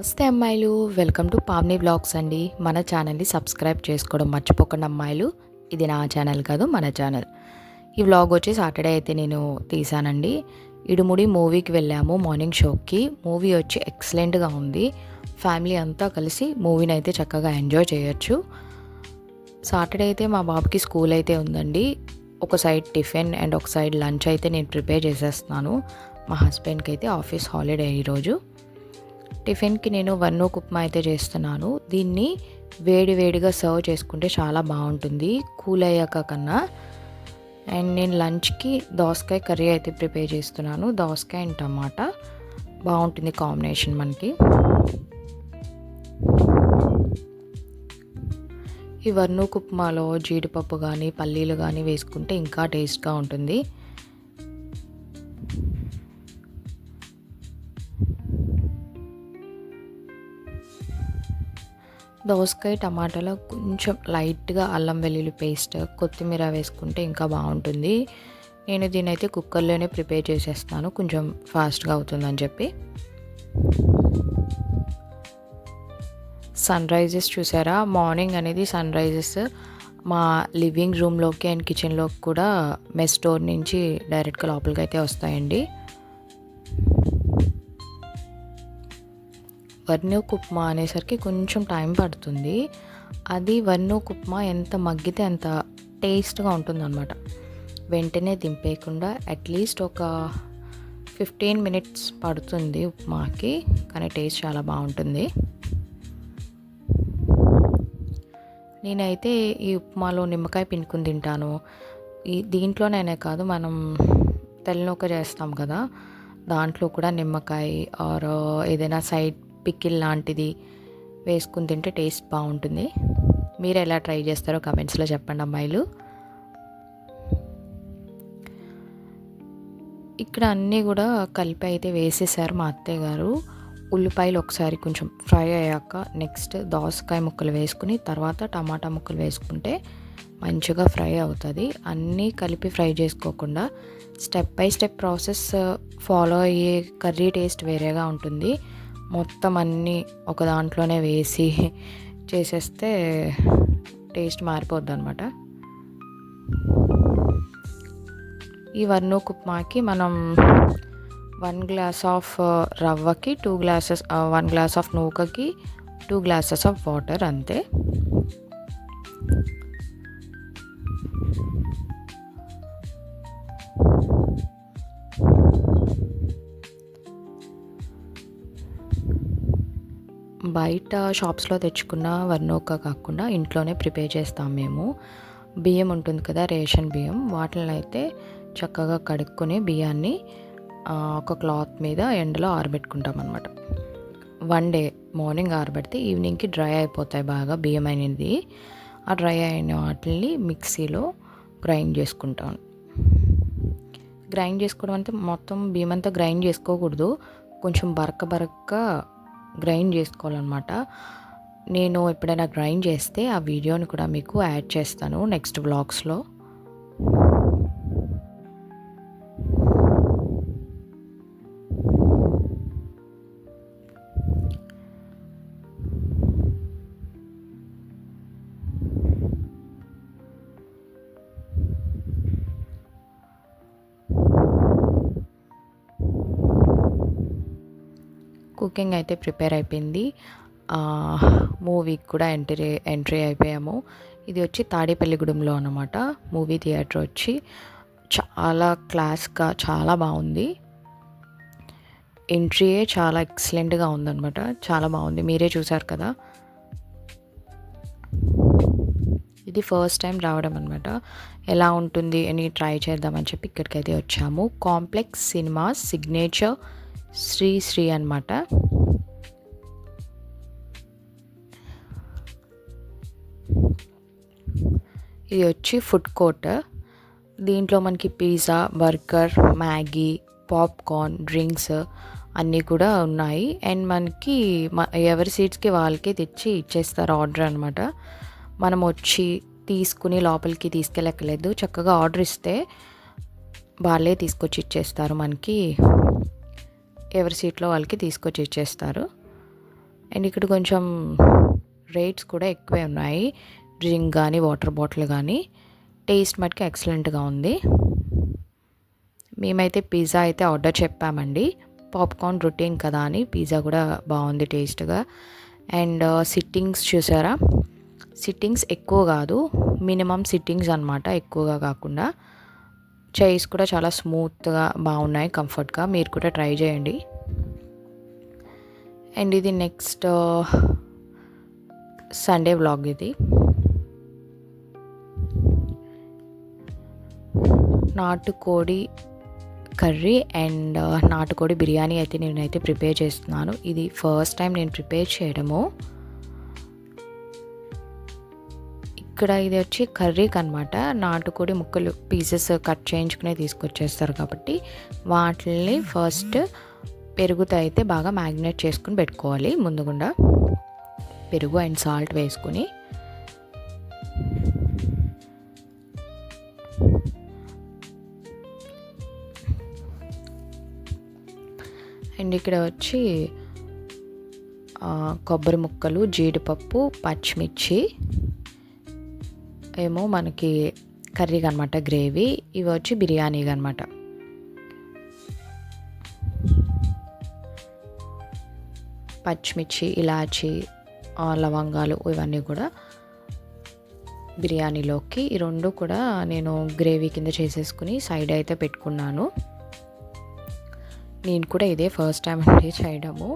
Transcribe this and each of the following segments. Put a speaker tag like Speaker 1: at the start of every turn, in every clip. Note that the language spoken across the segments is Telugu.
Speaker 1: నమస్తే అమ్మాయిలు, వెల్కమ్ టు పావని వ్లాగ్స్ అండి. మన ఛానల్ని సబ్స్క్రైబ్ చేసుకోవడం మర్చిపోకండి అమ్మాయిలు. ఇది నా ఛానల్ కాదు, మన ఛానల్. ఈ వ్లాగ్ వచ్చి సాటర్డే అయితే నేను తీసానండి. ఇడుముడి మూవీకి వెళ్ళాము మార్నింగ్ షోకి. మూవీ వచ్చి ఎక్సలెంట్గా ఉంది. ఫ్యామిలీ అంతా కలిసి మూవీని అయితే చక్కగా ఎంజాయ్ చేయొచ్చు. సాటర్డే అయితే మా బాబుకి స్కూల్ అయితే ఉందండి. ఒక సైడ్ టిఫిన్ అండ్ ఒక సైడ్ లంచ్ అయితే నేను ప్రిపేర్ చేసేస్తున్నాను. మా హస్బెండ్కి అయితే ఆఫీస్ హాలిడే ఈరోజు. టిఫిన్కి నేను వన్నూకు ఉప్మా అయితే చేస్తున్నాను. దీన్ని వేడిగా సర్వ్ చేసుకుంటే చాలా బాగుంటుంది కూల్ అయ్యాక కన్నా. అండ్ నేను లంచ్కి దోసకాయ కర్రీ అయితే ప్రిపేర్ చేస్తున్నాను. దోసకాయ అండ్ టమాటా బాగుంటుంది కాంబినేషన్ మనకి. ఈ వన్నూకు ఉప్మాలో జీడిపప్పు కానీ పల్లీలు కానీ వేసుకుంటే ఇంకా టేస్ట్గా ఉంటుంది. దోసకాయ టమాటాలో కొంచెం లైట్గా అల్లం వెల్లుల్లి పేస్ట్, కొత్తిమీర వేసుకుంటే ఇంకా బాగుంటుంది. నేను దీని అయితే కుక్కర్లోనే ప్రిపేర్ చేసేస్తాను, కొంచెం ఫాస్ట్గా అవుతుందని చెప్పి. సన్ రైజెస్ చూసారా? మార్నింగ్ అనేది సన్ రైజెస్ మా లివింగ్ రూమ్లోకి అండ్ కిచెన్లోకి కూడా మెస్ డోర్ నుంచి డైరెక్ట్గా లోపలికి అయితే వస్తాయండి. వన్నూకు ఉప్మా అనేసరికి కొంచెం టైం పడుతుంది. అది వన్నూకు ఉప్మా ఎంత మగ్గితే అంత టేస్ట్గా ఉంటుందన్నమాట. వెంటనే దింపేయకుండా అట్లీస్ట్ ఒక 15 మినిట్స్ పడుతుంది ఉప్మాకి, కానీ టేస్ట్ చాలా బాగుంటుంది. నేనైతే ఈ ఉప్మాలో నిమ్మకాయ పిండుకుని తింటాను. దీంట్లోనైనా కాదు, మనం తెల్లనూక చేస్తాం కదా, దాంట్లో కూడా నిమ్మకాయ ఆర్ ఏదైనా సైడ్ పికిల్ లాంటిది వేసుకుని తింటే టేస్ట్ బాగుంటుంది. మీరు ఎలా ట్రై చేస్తారో కమెంట్స్లో చెప్పండి అమ్మాయిలు. ఇక్కడ అన్నీ కూడా కలిపి అయితే వేసేసారు మా అత్తయ్య గారు. ఉల్లిపాయలు ఒకసారి కొంచెం ఫ్రై అయ్యాక నెక్స్ట్ దోసకాయ ముక్కలు వేసుకుని తర్వాత టమాటా ముక్కలు వేసుకుంటే మంచిగా ఫ్రై అవుతుంది. అన్నీ కలిపి ఫ్రై చేసుకోకుండా step by step process follow అయ్యే కర్రీ టేస్ట్ వేరేగా ఉంటుంది. మొత్తం అన్నీ ఒక దాంట్లోనే వేసి చేసేస్తే టేస్ట్ మారిపోద్ది అనమాట. ఈ వన్నూకు ఉప్మాకి మనం 1 గ్లాస్ ఆఫ్ రవ్వకి 2 గ్లాసెస్, 1 గ్లాస్ ఆఫ్ నూకకి 2 గ్లాసెస్ ఆఫ్ వాటర్ అంతే. బయట షాప్స్లో తెచ్చుకున్న వన్నూక కాకుండా ఇంట్లోనే ప్రిపేర్ చేస్తాం మేము. బియ్యం ఉంటుంది కదా, రేషన్ బియ్యం, వాటిని అయితే చక్కగా కడుక్కొని బియ్యాన్ని ఒక క్లాత్ మీద ఎండలో ఆరబెట్టుకుంటాం అనమాట. 1 డే మార్నింగ్ ఆరబెడితే ఈవినింగ్కి డ్రై అయిపోతాయి బాగా బియ్యం అనేది. ఆ డ్రై అయిన వాటిని మిక్సీలో గ్రైండ్ చేసుకుంటాం. గ్రైండ్ చేసుకోవడం అంటే మొత్తం బియ్యం అంతా గ్రైండ్ చేసుకోకూడదు, కొంచెం బరక గ్రైండ్ చేసుకోవాలన్నమాట. నేను ఎప్పుడైనా గ్రైండ్ చేస్తే ఆ వీడియోని కూడా మీకు యాడ్ చేస్తాను నెక్స్ట్ వ్లాగ్స్లో. కుకింగ్ అయితే ప్రిపేర్ అయిపోయింది. మూవీకి కూడా ఎంట్రీ అయిపోయాము. ఇది వచ్చి తాడేపల్లిగూడెంలో అన్నమాట. మూవీ థియేటర్ వచ్చి చాలా క్లాస్గా చాలా బాగుంది. ఎంట్రీయే చాలా ఎక్సలెంట్గా ఉందన్నమాట, చాలా బాగుంది. మీరే చూసారు కదా. ఇది ఫస్ట్ టైం రావడం అనమాట. ఎలా ఉంటుంది అని ట్రై చేద్దామని చెప్పి ఇక్కడికైతే వచ్చాము. కాంప్లెక్స్ సినిమాస్ సిగ్నేచర్ శ్రీ అనమాట. ఇది వచ్చి ఫుడ్ కోర్ట్. దీంట్లో మనకి pizza, burger, Maggi, popcorn, drinks అన్నీ కూడా ఉన్నాయి. అండ్ మనకి ఎవరి సీట్స్కి వాళ్ళకే తెచ్చి ఇచ్చేస్తారు ఆర్డర్ అనమాట. మనం వచ్చి తీసుకుని లోపలికి తీసుకెళ్ళక్కర్లేదు, చక్కగా ఆర్డర్ ఇస్తే వాళ్ళే తీసుకొచ్చి ఇచ్చేస్తారు మనకి. ఎవరి సీట్లో వాళ్ళకి తీసుకొచ్చి ఇచ్చేస్తారు. అండ్ ఇక్కడ కొంచెం రేట్స్ కూడా ఎక్కువే ఉన్నాయి. డ్రింక్ కానీ వాటర్ బాటిల్ కానీ టేస్ట్ మటుకు ఎక్సలెంట్గా ఉంది. మేమైతే పిజ్జా అయితే ఆర్డర్ చెప్పామండి. పాప్కార్న్ రొటీన్ కదా అని పిజ్జా కూడా బాగుంది టేస్ట్గా. అండ్ సిట్టింగ్స్ చూసారా, సిట్టింగ్స్ ఎక్కువ కాదు, మినిమం సిట్టింగ్స్ అనమాట, ఎక్కువగా కాకుండా. చైర్స్ కూడా చాలా స్మూత్గా బాగున్నాయి, కంఫర్ట్గా. మీరు కూడా ట్రై చేయండి. అండ్ ఇది నెక్స్ట్ సండే వ్లాగ్. ఇది నాటుకోడి కర్రీ అండ్ నాటుకోడి బిర్యానీ అయితే నేనైతే ప్రిపేర్ చేస్తున్నాను. ఇది ఫస్ట్ టైం నేను ప్రిపేర్ చేయడము. ఇక్కడ ఇది వచ్చి కర్రీకి అనమాట. నాటుకోడి ముక్కలు పీసెస్ కట్ చేయించుకునే తీసుకొచ్చేస్తారు కాబట్టి వాటిని ఫస్ట్ పెరుగుతో అయితే బాగా మ్యాగ్నేట్ చేసుకుని పెట్టుకోవాలి. ముందుగుండా పెరుగు అండ్ సాల్ట్ వేసుకుని అండ్ ఇక్కడ వచ్చి కొబ్బరి ముక్కలు, జీడిపప్పు, పచ్చిమిర్చి ఏమో మనకి కర్రీకి అనమాట, గ్రేవీ. ఇవి వచ్చి బిర్యానీకి అనమాట. పచ్చిమిర్చి, ఇలాచి, లవంగాలు ఇవన్నీ కూడా బిర్యానీలోకి. ఈ రెండు కూడా నేను గ్రేవీ కింద చేసేసుకుని సైడ్ అయితే పెట్టుకున్నాను. నేను కూడా ఇదే ఫస్ట్ టైం అంటే చేయడము.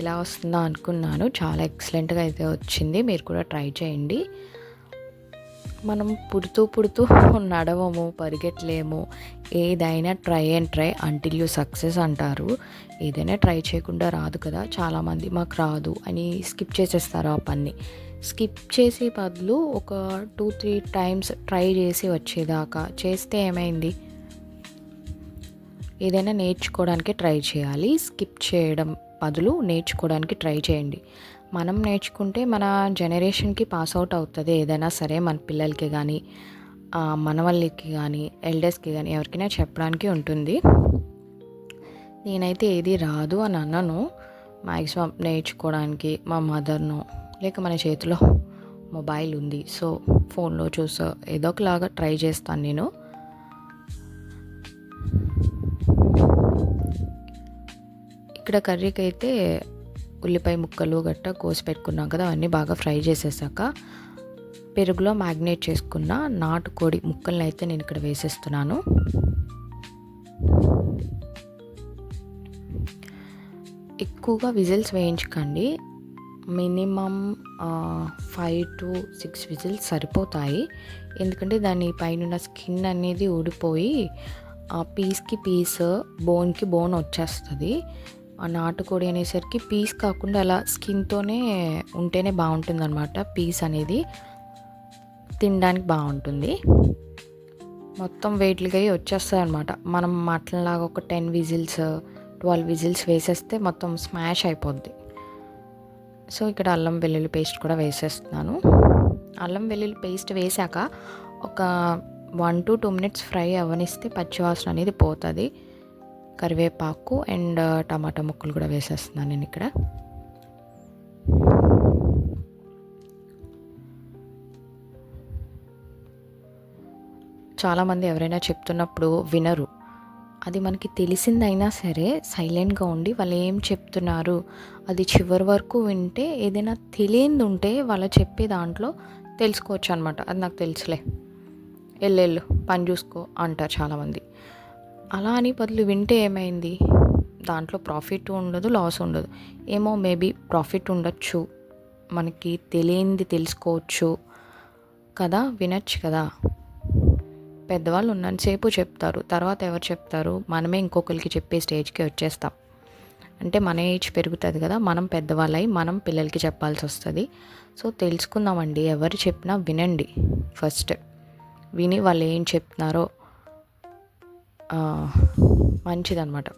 Speaker 1: ఎలా వస్తుందో అనుకున్నాను, చాలా ఎక్సలెంట్గా అయితే వచ్చింది. మీరు కూడా ట్రై చేయండి. మనం పుడుతూ నడవము, పరిగెట్టలేము. ఏదైనా try and try until you success అంటారు. ఏదైనా ట్రై చేయకుండా రాదు కదా. చాలామంది మాకు రాదు అని స్కిప్ చేసేస్తారు ఆ పని. స్కిప్ చేసే బదులు ఒక 2-3 టైమ్స్ ట్రై చేసి వచ్చేదాకా చేస్తే ఏమైంది? ఏదైనా నేర్చుకోవడానికి ట్రై చేయాలి. స్కిప్ చేయడం బదులు నేర్చుకోవడానికి ట్రై చేయండి. మనం నేర్చుకుంటే మన జనరేషన్కి పాస్ అవుట్ అవుతుంది ఏదైనా సరే. మన పిల్లలకి కానీ, మన వాళ్ళకి కానీ, ఎల్డర్స్కి కానీ ఎవరికైనా చెప్పడానికి ఉంటుంది. నేనైతే ఏది రాదు అని అన్నాను. మ్యాక్సిమం నేర్చుకోవడానికి మా మదర్ను, లేక మన చేతిలో మొబైల్ ఉంది, సో ఫోన్లో చూసో ఏదో ఒకలాగా ట్రై చేస్తాను నేను. ఇక్కడ కర్రీకి అయితే ఉల్లిపాయ ముక్కలు గట్ట కోసి పెట్టుకున్నాం కదా, అవన్నీ బాగా ఫ్రై చేసేసాక పెరుగులో మ్యాగ్నేట్ చేసుకున్న నాటుకోడి ముక్కల్ని అయితే నేను ఇక్కడ వేసేస్తున్నాను. ఎక్కువగా విజిల్స్ వేయించకండి. మినిమం 5 to 6 విజిల్స్ సరిపోతాయి. ఎందుకంటే దాని పైన స్కిన్ అనేది ఊడిపోయి పీస్కి పీస్, బోన్కి బోన్ వచ్చేస్తుంది. ఆ నాటుకోడి అనేసరికి పీస్ కాకుండా అలా స్కిన్తోనే ఉంటేనే బాగుంటుంది అనమాట. పీస్ అనేది తినడానికి బాగుంటుంది. మొత్తం వెయిట్లుగా వచ్చేస్తాయి అనమాట. మనం మటన్లాగా ఒక 10 విజిల్స్ 12 విజిల్స్ వేసేస్తే మొత్తం స్మాష్ అయిపోద్ది. సో ఇక్కడ అల్లం వెల్లుల్లి పేస్ట్ కూడా వేసేస్తున్నాను. అల్లం వెల్లుల్లి పేస్ట్ వేసాక ఒక 1 to 2 minutes ఫ్రై అవ్వనిస్తే పచ్చివాసన అనేది పోతుంది. కరివేపాకు అండ్ టమాటా ముక్కలు కూడా వేసేస్తున్నాను నేను ఇక్కడ. చాలామంది ఎవరైనా చెప్తున్నప్పుడు వినరు. అది మనకి తెలిసిందైనా సరే సైలెంట్గా ఉండి వాళ్ళు ఏం చెప్తున్నారు అది చివరి వరకు వింటే ఏదైనా తెలియంది ఉంటే వాళ్ళు చెప్పే దాంట్లో తెలుసుకోవచ్చు అనమాట. అది నాకు తెలుసులే, ఎల్లెళ్ళు పని చూసుకో అంటారు చాలామంది. అలా అని బదులు వింటే ఏమైంది? దాంట్లో ప్రాఫిట్ ఉండదు, లాస్ ఉండదు. ఏమో మేబీ ప్రాఫిట్ ఉండొచ్చు, మనకి తెలియంది తెలుసుకోవచ్చు కదా, వినొచ్చు కదా. పెద్దవాళ్ళు ఉన్నంతసేపు చెప్తారు, తర్వాత ఎవరు చెప్తారు? మనమే ఇంకొకరికి చెప్పే స్టేజ్కి వచ్చేస్తాం. అంటే మన ఏజ్ పెరుగుతుంది కదా, మనం పెద్దవాళ్ళై మనం పిల్లలకి చెప్పాల్సి వస్తుంది. సో తెలుసుకుందామండి. ఎవరు చెప్పినా వినండి. ఫస్ట్ విని వాళ్ళు ఏం చెప్తున్నారో మంచిదన్నమాట.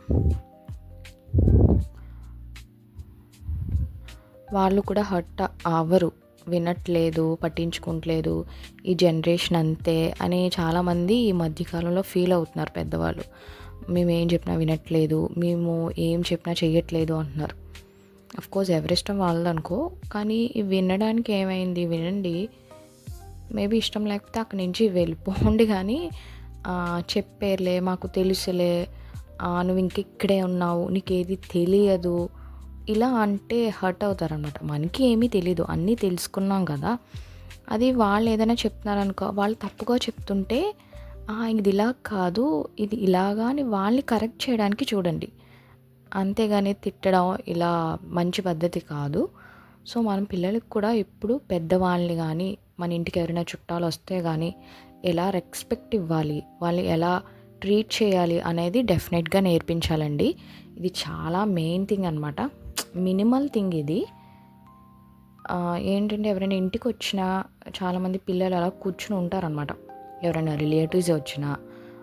Speaker 1: వాళ్ళు కూడా హర్ట్ అవ్వరు. వినట్లేదు, పట్టించుకోవట్లేదు, ఈ జనరేషన్ అంతే అని చాలామంది ఈ మధ్యకాలంలో ఫీల్ అవుతున్నారు పెద్దవాళ్ళు. మేము ఏం చెప్పినా వినట్లేదు, మేము ఏం చెప్పినా చెయ్యట్లేదు అంటున్నారు. కోర్స్ ఎవరి ఇష్టం వాళ్ళదనుకో, కానీ వినడానికి ఏమైంది వినండి. మేబీ ఇష్టం లేకపోతే అక్కడి నుంచి వెళ్ళిపోండి, కానీ చెప్పేర్లే మాకు తెలుసులే, నువ్వు ఇంక ఇక్కడే ఉన్నావు, నీకేది తెలియదు, ఇలా అంటే హర్ట్ అవుతారనమాట. మనకి ఏమీ తెలీదు, అన్నీ తెలుసుకున్నాం కదా. అది వాళ్ళు ఏదైనా చెప్తున్నారనుకో, వాళ్ళు తప్పుగా చెప్తుంటే ఇది ఇలా కాదు, ఇది ఇలాగా అని వాళ్ళని కరెక్ట్ చేయడానికి చూడండి. అంతేగాని తిట్టడం ఇలా మంచి పద్ధతి కాదు. సో మనం పిల్లలకి కూడా ఎప్పుడు పెద్దవాళ్ళని కానీ, మన ఇంటికి ఎవరైనా చుట్టాలు వస్తే కానీ ఎలా రెస్పెక్ట్ ఇవ్వాలి, వాళ్ళు ఎలా ట్రీట్ చేయాలి అనేది డెఫినెట్గా నేర్పించాలండి. ఇది చాలా మెయిన్ థింగ్ అనమాట, మినిమల్ థింగ్ ఇది. ఏంటంటే ఎవరైనా ఇంటికి వచ్చినా చాలామంది పిల్లలు అలా కూర్చుని ఉంటారనమాట. ఎవరైనా రిలేటివ్స్ వచ్చినా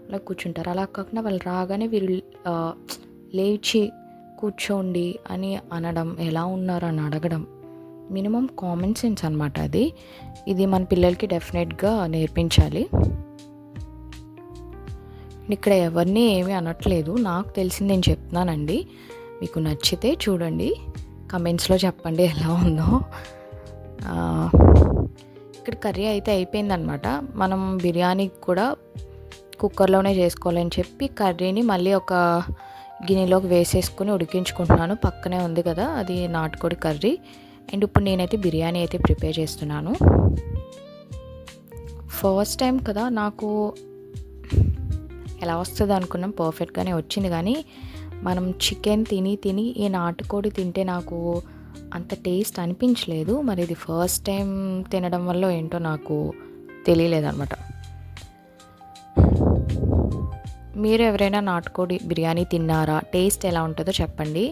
Speaker 1: అలా కూర్చుంటారు. అలా కాకుండా వాళ్ళు రాగానే వీళ్ళు లేచి కూర్చోండి అని అనడం, ఎలా ఉన్నారు అని అడగడం, మినిమం కామన్ సెన్స్ అనమాట అది. ఇది మన పిల్లలకి డెఫినెట్గా నేర్పించాలి. ఇక్కడ ఎవరిని ఏమీ అనట్లేదు, నాకు తెలిసింది నేను చెప్తున్నానండి. మీకు నచ్చితే చూడండి, కమెంట్స్లో చెప్పండి ఎలా ఉందో. ఇక్కడ కర్రీ అయితే అయిపోయిందనమాట. మనం బిర్యానీకి కూడా కుక్కర్లోనే చేసుకోవాలని చెప్పి కర్రీని మళ్ళీ ఒక గిన్నెలోకి వేసేసుకొని ఉడికించుకుంటున్నాను. పక్కనే ఉంది కదా అది నాటుకోడి కర్రీ. అండ్ ఇప్పుడు నేనైతే బిర్యానీ అయితే ప్రిపేర్ చేస్తున్నాను. ఫస్ట్ టైం కదా, నాకు ఎలా వస్తుంది అనుకున్నాం, పర్ఫెక్ట్గానే వచ్చింది. కానీ మనం చికెన్ తిని ఈ నాటుకోడి తింటే నాకు అంత టేస్ట్ అనిపించలేదు. మరి ఇది ఫస్ట్ టైం తినడం వల్ల ఏంటో నాకు తెలియలేదన్నమాట. మీరు ఎవరైనా నాటుకోడి బిర్యానీ తిన్నారా, టేస్ట్ ఎలా ఉంటుందో చెప్పండి.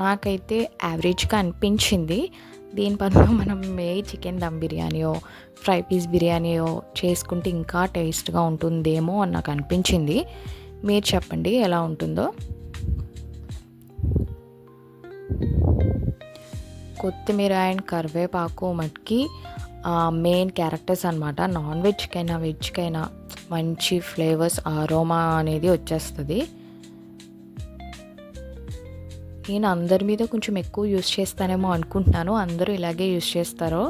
Speaker 1: నాకైతే యావరేజ్గా అనిపించింది. దీని బదులు మనం చికెన్ దమ్ బిర్యానీయో, ఫ్రై పీస్ బిర్యానీయో చేసుకుంటే ఇంకా టేస్ట్గా ఉంటుందేమో అని నాకు అనిపించింది. మీరు చెప్పండి ఎలా ఉంటుందో. కొత్తిమీర అండ్ కరివేపాకు మటుకి మెయిన్ క్యారెక్టర్స్ అనమాట. నాన్ వెజ్కైనా వెజ్కైనా మంచి ఫ్లేవర్స్, అరోమా అనేది వచ్చేస్తుంది. నేను అందరి మీద కొంచెం ఎక్కువ యూస్ చేస్తానేమో అనుకుంటున్నాను, అందరూ ఇలాగే యూస్ చేస్తారో.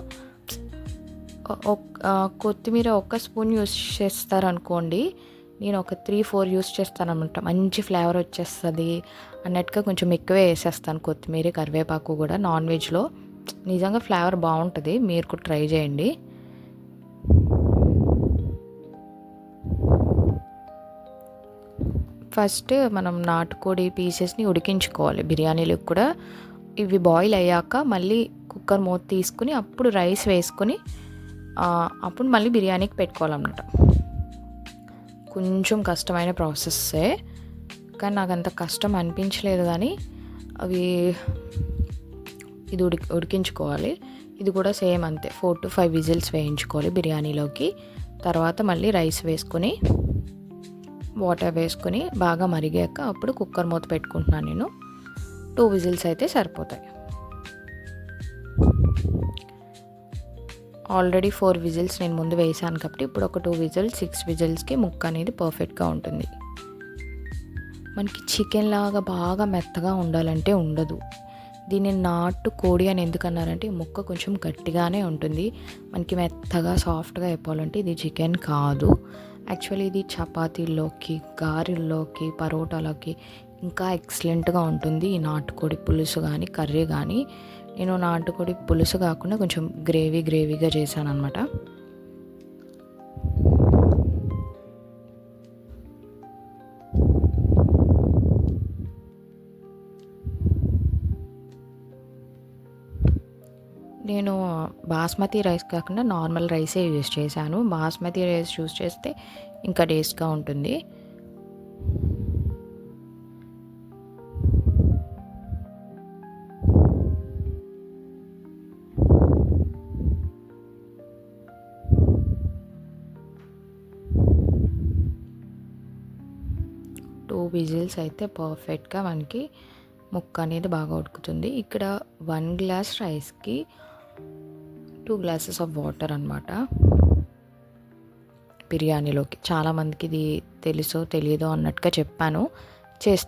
Speaker 1: కొత్తిమీర ఒక స్పూన్ యూస్ చేస్తారనుకోండి, నేను ఒక 3-4 యూస్ చేస్తాను అనమాట. మంచి ఫ్లేవర్ వచ్చేస్తుంది అన్నట్టుగా కొంచెం ఎక్కువే వేసేస్తాను కొత్తిమీర, కరివేపాకు కూడా. నాన్ వెజ్లో నిజంగా ఫ్లేవర్ బాగుంటుంది, మీరు కూడా ట్రై చేయండి. ఫస్ట్ మనం నాటుకోడి పీసెస్ని ఉడికించుకోవాలి. బిర్యానీలకు కూడా ఇవి బాయిల్ అయ్యాక మళ్ళీ కుక్కర్ మూత తీసుకుని అప్పుడు రైస్ వేసుకొని అప్పుడు మళ్ళీ బిర్యానీకి పెట్టుకోవాలన్నమాట. కొంచెం కష్టమైన ప్రాసెస్సే, కానీ నాకు అంత కష్టం అనిపించలేదు. కానీ అవి ఇది ఉడికించుకోవాలి. ఇది కూడా సేమ్ అంతే, 4 to 5 విజిల్స్ వేయించుకోవాలి బిర్యానీలోకి. తర్వాత మళ్ళీ రైస్ వేసుకొని వాటర్ వేసుకొని బాగా మరిగాక అప్పుడు కుక్కర్ మూత పెట్టుకుంటున్నాను నేను. 2 విజిల్స్ అయితే సరిపోతాయి. ఆల్రెడీ 4 విజిల్స్ నేను ముందు వేసాను కాబట్టి ఇప్పుడు ఒక 2 విజిల్స్, 6 విజిల్స్కి ముక్క అనేది పర్ఫెక్ట్గా ఉంటుంది. మనకి చికెన్ లాగా బాగా మెత్తగా ఉండాలంటే ఉండదు. దీన్ని నాటు కోడి అని ఎందుకన్నారంటే ముక్క కొంచెం గట్టిగానే ఉంటుంది. మనకి మెత్తగా సాఫ్ట్గా అయిపోవాలంటే ఇది చికెన్ కాదు. యాక్చువల్లీ ఇది చపాతీల్లోకి, గారెల్లోకి, పరోటాలోకి ఇంకా ఎక్సలెంట్గా ఉంటుంది ఈ నాటుకోడి పులుసు కానీ కర్రీ కానీ. నేను నాటుకోడి పులుసు కాకుండా కొంచెం గ్రేవీగా చేశాను అనమాట. నేను బాస్మతి రైస్ కాకుండా నార్మల్ రైసే యూజ్ చేశాను. బాస్మతి రైస్ యూజ్ చేస్తే ఇంకా టేస్ట్గా ఉంటుంది. టూ విజిల్స్ అయితే పర్ఫెక్ట్గా మనకి ముక్క అనేది బాగా ఉడుకుతుంది. ఇక్కడ 1 గ్లాస్ రైస్కి 2 గ్లాసెస్ ఆఫ్ వాటర్ అనమాట బిర్యానీలోకి. చాలామందికి ఇది తెలుసో తెలియదో అన్నట్టుగా చెప్పాను, చేస్తూ